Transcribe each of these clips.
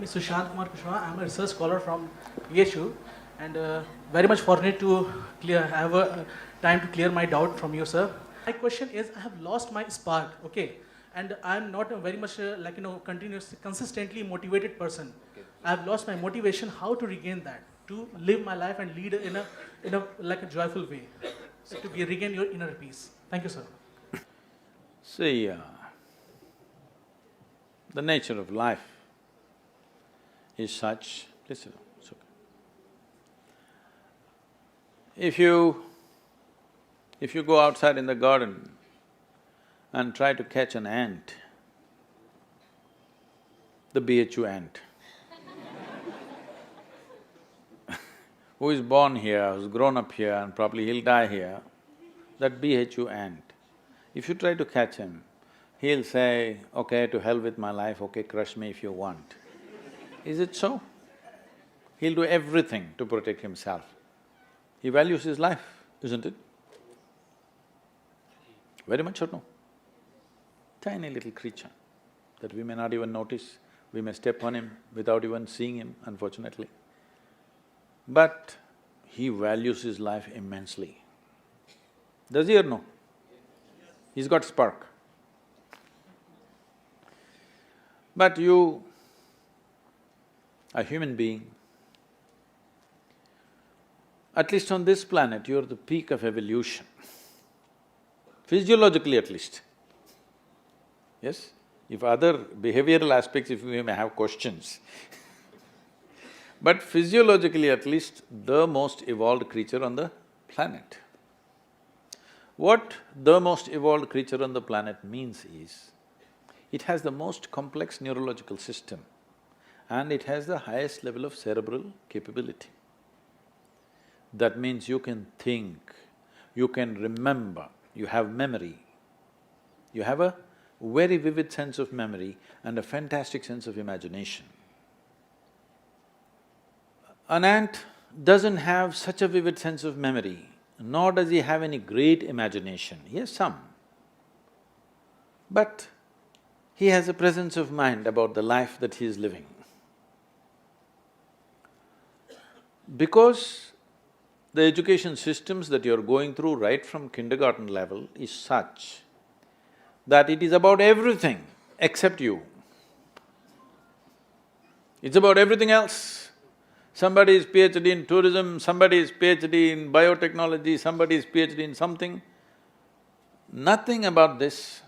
name is Sushant Kumar Kushwaha. I am a research scholar from PHU and very much fortunate to have a time to clear my doubt from you, sir. My question is, I have lost my spark, okay, and I am not a very much consistently motivated person. Okay. I have lost my motivation. How to regain that? To live my life and lead in a like a joyful way, so to regain your inner peace. Thank you, sir. See, the nature of life is such… Please sit down, it's okay. If you go outside in the garden and try to catch an ant, the BHU ant, who is born here, who's grown up here and probably he'll die here, that BHU ant, if you try to catch him, he'll say, okay, to hell with my life, okay, crush me if you want. Is it so? He'll do everything to protect himself. He values his life, isn't it? Very much or no? Tiny little creature that we may not even notice, we may step on him without even seeing him, unfortunately. But he values his life immensely. Does he or no? He's got spark. But you, a human being, at least on this planet, you're the peak of evolution, physiologically at least. Yes? If other behavioral aspects, if we may have questions but physiologically at least, the most evolved creature on the planet. What the most evolved creature on the planet means is, it has the most complex neurological system and it has the highest level of cerebral capability. That means you can think, you can remember, you have memory. You have a very vivid sense of memory and a fantastic sense of imagination. An ant doesn't have such a vivid sense of memory, nor does he have any great imagination. He has some. But he has a presence of mind about the life that he is living. Because the education systems that you're going through right from kindergarten level is such that it is about everything except you. It's about everything else. Somebody is PhD in tourism, somebody is PhD in biotechnology, somebody is PhD in something. Nothing about this.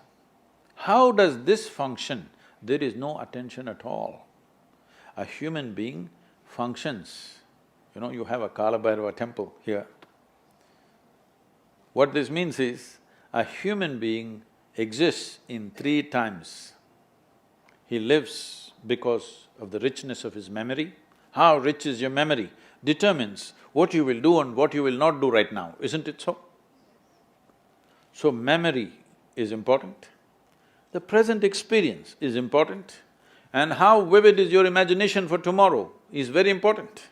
How does this function? There is no attention at all. A human being functions. You know, you have a Kala Bhairava temple here. What this means is, a human being exists in 3 times. He lives because of the richness of his memory. How rich is your memory determines what you will do and what you will not do right now, isn't it so? So memory is important, the present experience is important, and how vivid is your imagination for tomorrow is very important.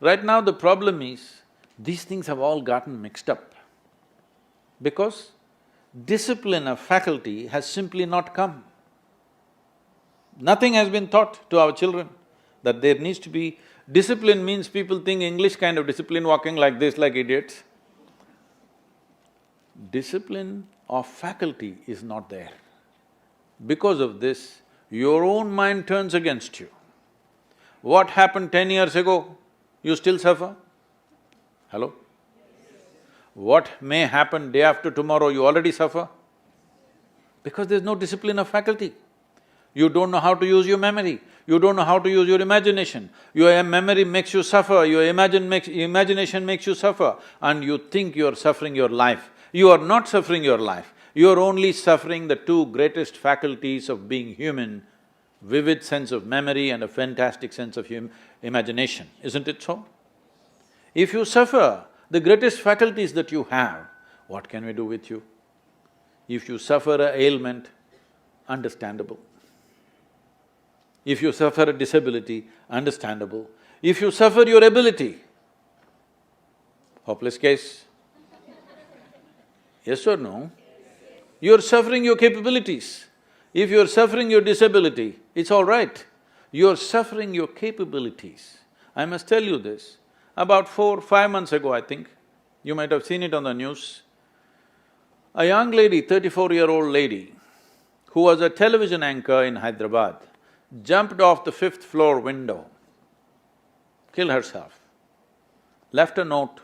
Right now the problem is, these things have all gotten mixed up because discipline of faculty has simply not come. Nothing has been taught to our children that there needs to be… Discipline means people think English kind of discipline, walking like this like idiots. Discipline of faculty is not there. Because of this, your own mind turns against you. What happened 10 years ago, you still suffer? Hello? What may happen day after tomorrow, you already suffer? Because there's no discipline of faculty. You don't know how to use your memory, you don't know how to use your imagination. Your memory makes you suffer, your imagination makes you suffer, and you think you're suffering your life. You are not suffering your life, you're only suffering the 2 greatest faculties of being human, vivid sense of memory and a fantastic sense of imagination, isn't it so? If you suffer the greatest faculties that you have, what can we do with you? If you suffer an ailment, understandable. If you suffer a disability, understandable. If you suffer your ability, hopeless case. Yes or no? You're suffering your capabilities. If you're suffering your disability, it's all right. You're suffering your capabilities. I must tell you this, about 4–5 months ago, I think, you might have seen it on the news, a young lady, 34-year-old lady, who was a television anchor in Hyderabad, jumped off the 5th floor window, killed herself, left a note,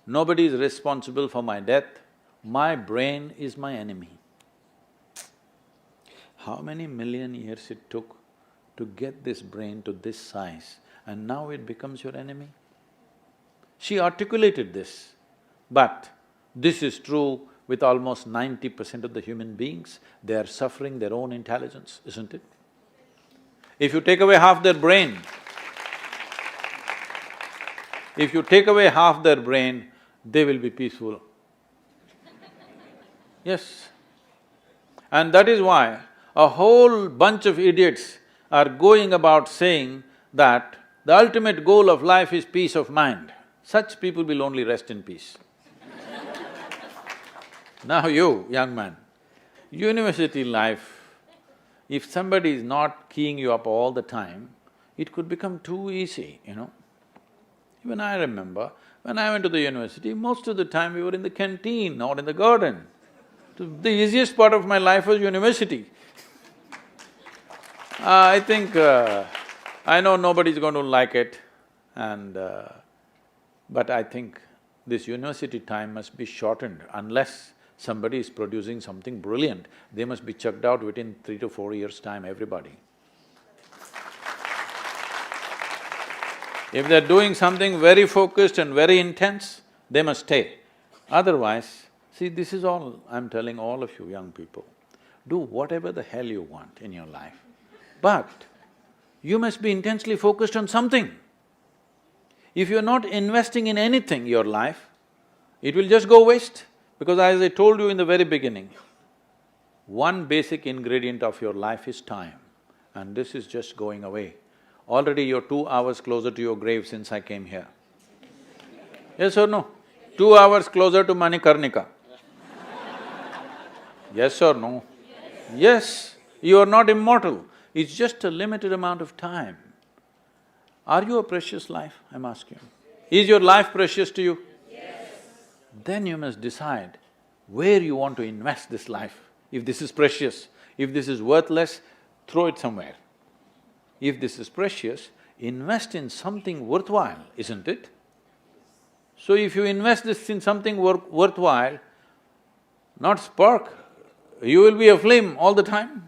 "Nobody is responsible for my death, my brain is my enemy." How many million years it took to get this brain to this size, and now it becomes your enemy? She articulated this, but this is true with almost 90% of the human beings. They are suffering their own intelligence, isn't it? If you take away half their brain, if you take away half their brain, they will be peaceful. Yes. And that is why a whole bunch of idiots are going about saying that the ultimate goal of life is peace of mind. Such people will only rest in peace. Now you, young man, university life, if somebody is not keying you up all the time, it could become too easy, you know. Even I remember, when I went to the university, most of the time we were in the canteen or in the garden. The easiest part of my life was university. I think… I know nobody's going to like it but I think this university time must be shortened. Unless somebody is producing something brilliant, they must be chucked out within 3 to 4 years' time, everybody. If they're doing something very focused and very intense, they must stay. Otherwise, see, this is all I'm telling all of you young people. Do whatever the hell you want in your life, but you must be intensely focused on something. If you're not investing in anything, your life, it will just go waste. Because as I told you in the very beginning, one basic ingredient of your life is time, and this is just going away. Already you're 2 hours closer to your grave since I came here. Yes or no? 2 hours closer to Manikarnika. Yes or no? Yes, you are not immortal, it's just a limited amount of time. Are you a precious life, I'm asking you? Is your life precious to you? Yes. Then you must decide where you want to invest this life. If this is precious, if this is worthless, throw it somewhere. If this is precious, invest in something worthwhile, isn't it? So if you invest this in something worthwhile, not spark, you will be a flame all the time.